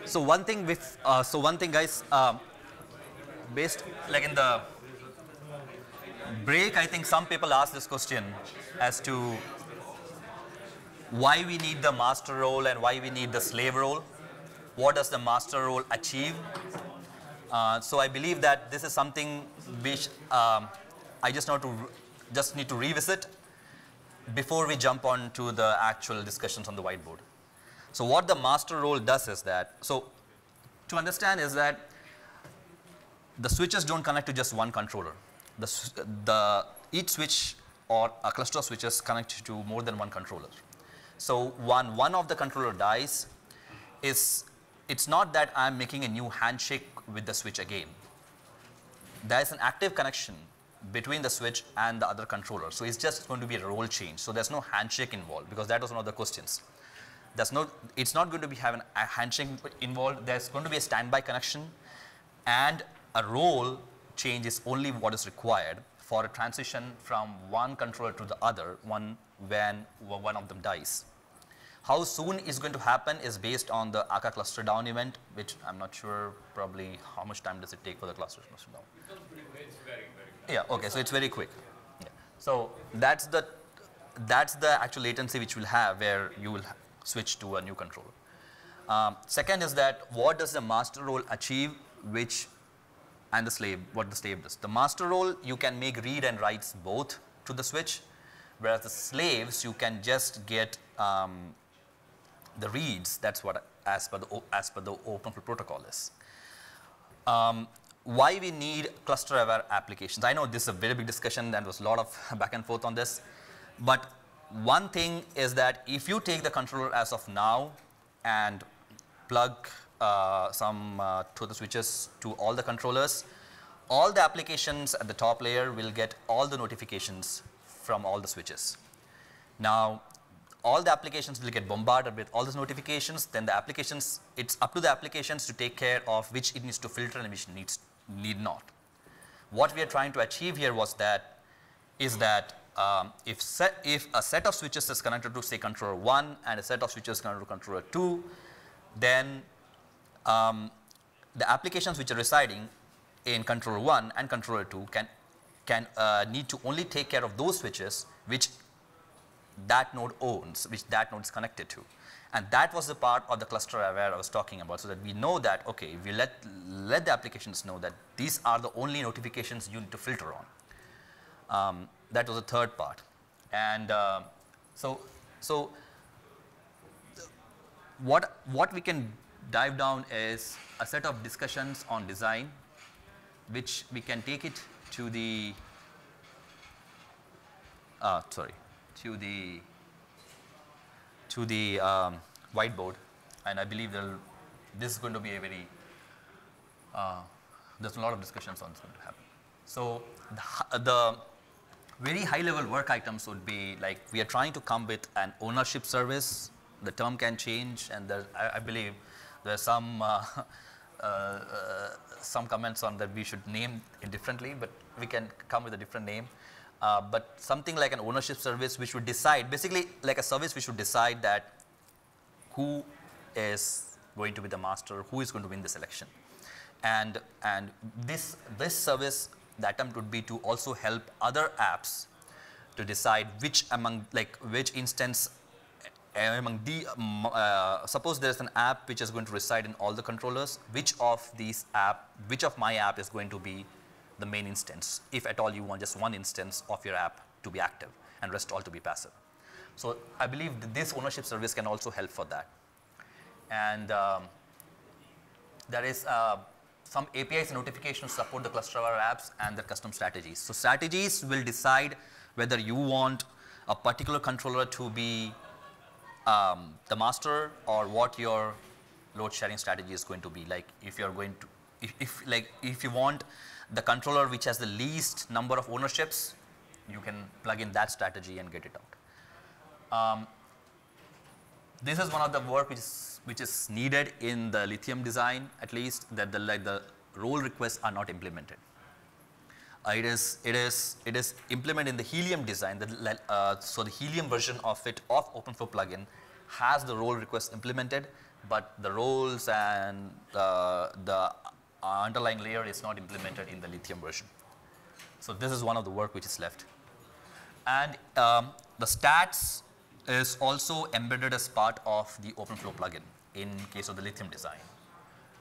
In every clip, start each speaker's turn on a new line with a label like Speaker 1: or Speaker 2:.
Speaker 1: So one thing with, guys, based like in the break, I think some people ask this question as to why we need the master role and why we need the slave role. What does the master role achieve? So I believe that this is something which I just need to revisit before we jump on to the actual discussions on the whiteboard. So what the master role does is that, so to understand is that the switches don't connect to just one controller. Each switch or a cluster of switches connect to more than one controller. So one of the controller dies, it's not that I'm making a new handshake with the switch again. There is an active connection between the switch and the other controller. So it's just going to be a role change. So there's no handshake involved, because that was one of the questions. It's not going to be having a handshake involved. There's going to be a standby connection, and a role change is only what is required for a transition from one controller to the other when one of them dies. How soon is going to happen is based on the ACA cluster down event, which I'm not sure probably how much time does it take for the cluster down.
Speaker 2: It's very, very
Speaker 1: Yeah, okay, so it's very quick. Yeah. So that's the actual latency which we'll have, where you will switch to a new controller. Second is that what does the master role achieve, and the slave, what the slave does. The master role, you can make read and writes both to the switch, whereas the slaves, you can just get the reads. That's what as per the OpenFlow protocol is. Why we need cluster-aware applications? I know this is a very big discussion, and there was a lot of back and forth on this. But one thing is that if you take the controller as of now and plug some to the switches to all the controllers, all the applications at the top layer will get all the notifications from all the switches. Now, all the applications will get bombarded with all these notifications. Then the applications, it's up to the applications to take care of which it needs to filter and which need not. What we are trying to achieve here is that if a set of switches is connected to, say, controller 1 and a set of switches connected to controller 2, then the applications which are residing in controller 1 and controller 2 can need to only take care of those switches which that node owns, which that node is connected to. And that was the part of the cluster aware I was talking about, so that we know that, okay, we let the applications know that these are the only notifications you need to filter on. That was the third part. And so what we can dive down is a set of discussions on design, which we can take it to the whiteboard, and I believe this is going to be a very there's a lot of discussions on this going to happen. So the very high level work items would be like, we are trying to come with an ownership service. The term can change, and I believe there's some comments on that we should name it differently, but we can come with a different name. But something like an ownership service which would decide, basically like a service which would decide that who is going to be the master, who is going to win this election. And this service, the attempt would be to also help other apps to decide which instance among the, suppose there's an app which is going to reside in all the controllers, which of my app is going to be the main instance, if at all you want just one instance of your app to be active and rest all to be passive. So I believe that this ownership service can also help for that. And there is some APIs and notifications support the cluster of our apps and their custom strategies. So strategies will decide whether you want a particular controller to be the master, or what your load sharing strategy is going to be. Like if you're going to, if you want the controller which has the least number of ownerships, you can plug in that strategy and get it out. This is one of the work which is needed in the lithium design, at least, that the role requests are not implemented. It is implemented in the helium design. So the helium version of OpenFlow plugin has the role request implemented, but the roles and the underlying layer is not implemented in the Lithium version. So this is one of the work which is left. And the stats is also embedded as part of the OpenFlow plugin in case of the Lithium design,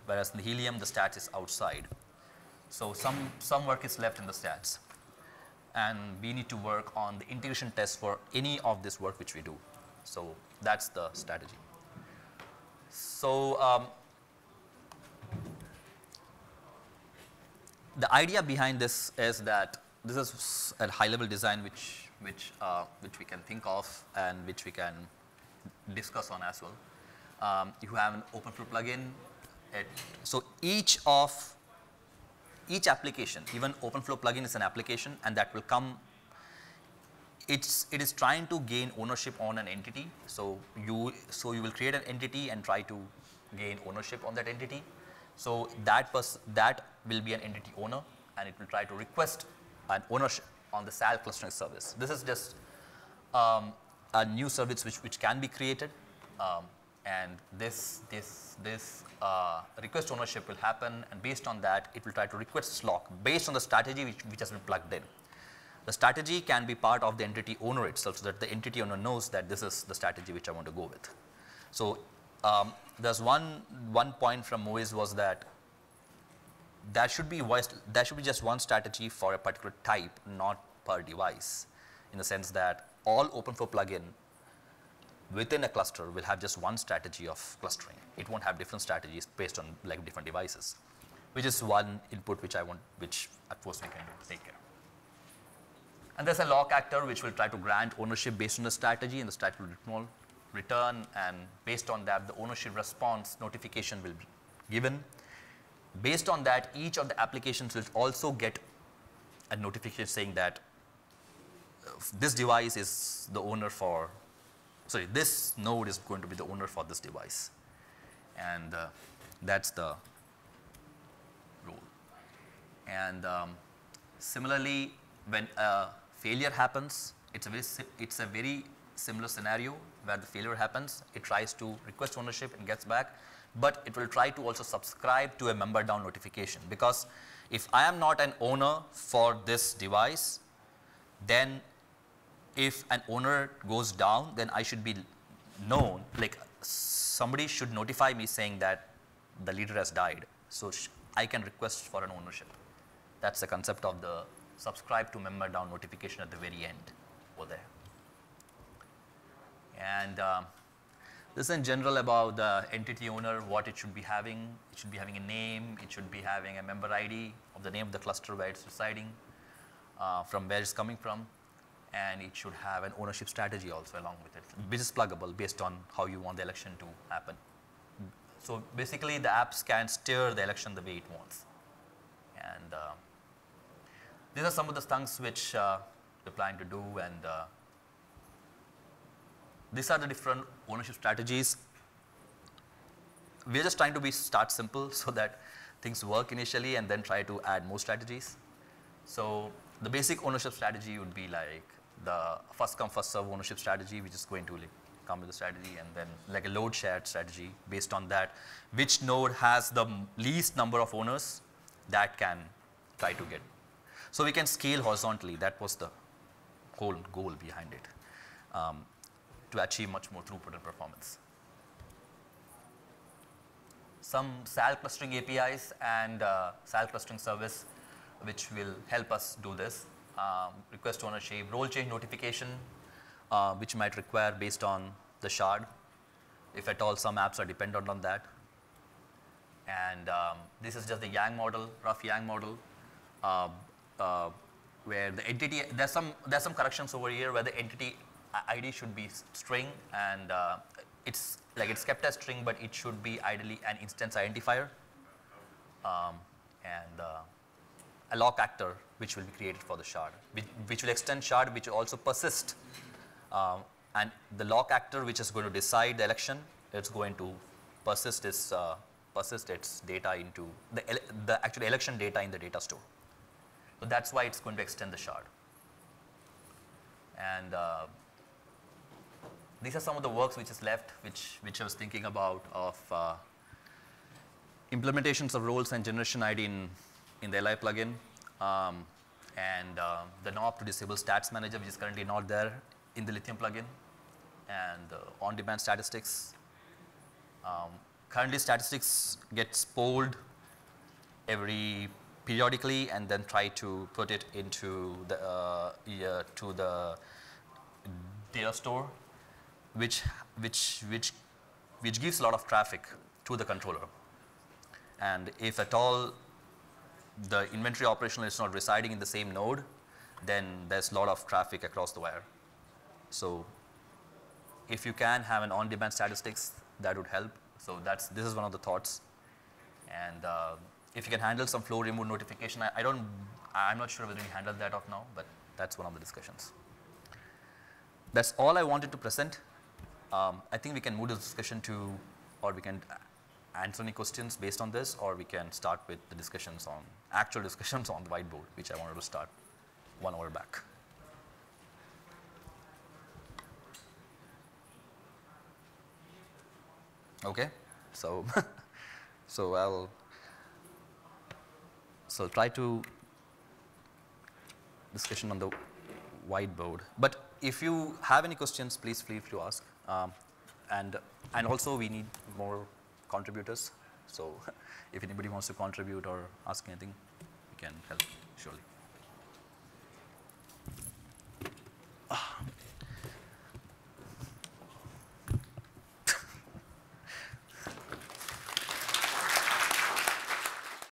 Speaker 1: whereas in the Helium, the stats is outside. So some work is left in the stats. And we need to work on the integration test for any of this work which we do. So that's the strategy. So the idea behind this is that this is a high-level design which we can think of and which we can discuss on as well. You have an OpenFlow plugin. So each application, even OpenFlow plugin is an application, and that will come. It is trying to gain ownership on an entity. So you will create an entity and try to gain ownership on that entity. So that will be an entity owner, and it will try to request an ownership on the SAL clustering service. This is just a new service which can be created, and this request ownership will happen, and based on that, it will try to request lock based on the strategy which has been plugged in. The strategy can be part of the entity owner itself, so that the entity owner knows that this is the strategy which I want to go with. So there's one point from Moiz was that there should be just one strategy for a particular type, not per device, in the sense that all OpenFlow plugin within a cluster will have just one strategy of clustering. It won't have different strategies based on like different devices, which is one input which at first we can take care. And there's a lock actor which will try to grant ownership based on the strategy, and the strategy will return, and based on that, the ownership response notification will be given. Based on that, each of the applications will also get a notification saying that this device is the owner for, sorry, this node is going to be the owner for this device. And that's the rule. And similarly, when a failure happens, it's a very similar scenario where the failure happens. It tries to request ownership and gets back, but it will try to also subscribe to a member down notification, because if I am not an owner for this device, then if an owner goes down, then I should be known, like somebody should notify me saying that the leader has died, so I can request for an ownership. That's the concept of the subscribe to member down notification at the very end over there. And this is in general about the entity owner, what it should be having. It should be having a name, it should be having a member ID of the name of the cluster where it's residing, from where it's coming from, and it should have an ownership strategy also along with it, which is pluggable based on how you want the election to happen. So basically the apps can steer the election the way it wants. And these are some of the things which we're planning to do, and these are the different ownership strategies. We're just trying to start simple so that things work initially and then try to add more strategies. So the basic ownership strategy would be like the first come first serve ownership strategy, which is going to come with the strategy, and then like a load shared strategy based on that, which node has the least number of owners that can try to get. So we can scale horizontally. That was the whole goal behind it, to achieve much more throughput and performance. Some SAL clustering APIs and SAL clustering service which will help us do this. Request ownership, role change notification, which might require based on the shard, if at all some apps are dependent on that. And this is just the Yang model, rough Yang model, where the entity, there's some corrections over here where the entity ID should be string, and it's kept as string, but it should be ideally an instance identifier, and a lock actor which will be created for the shard, which will extend shard, which will also persist, and the lock actor which is going to decide the election, it's going to persist its data into the actual election data in the data store. So that's why it's going to extend the shard. And these are some of the works which is left, which I was thinking about of implementations of roles and generation ID in the LI plugin, and the knob to disable stats manager, which is currently not there in the Lithium plugin, and on-demand statistics. Currently, statistics gets polled every periodically, and then try to put it into the to the data store, which gives a lot of traffic to the controller. And if at all the inventory operational is not residing in the same node, then there's a lot of traffic across the wire. So if you can have an on-demand statistics, that would help. So this is one of the thoughts. And if you can handle some flow remove notification, I'm not sure whether we handle that off now, but that's one of the discussions. That's all I wanted to present. I think we can move the discussion to, or we can answer any questions based on this, or we can start with the discussions on, actual discussions on the whiteboard, which I wanted to start 1 hour back. Okay, so I'll try to discussion on the whiteboard. But if you have any questions, please feel free to ask. And also we need more contributors. So if anybody wants to contribute or ask anything, we can help surely.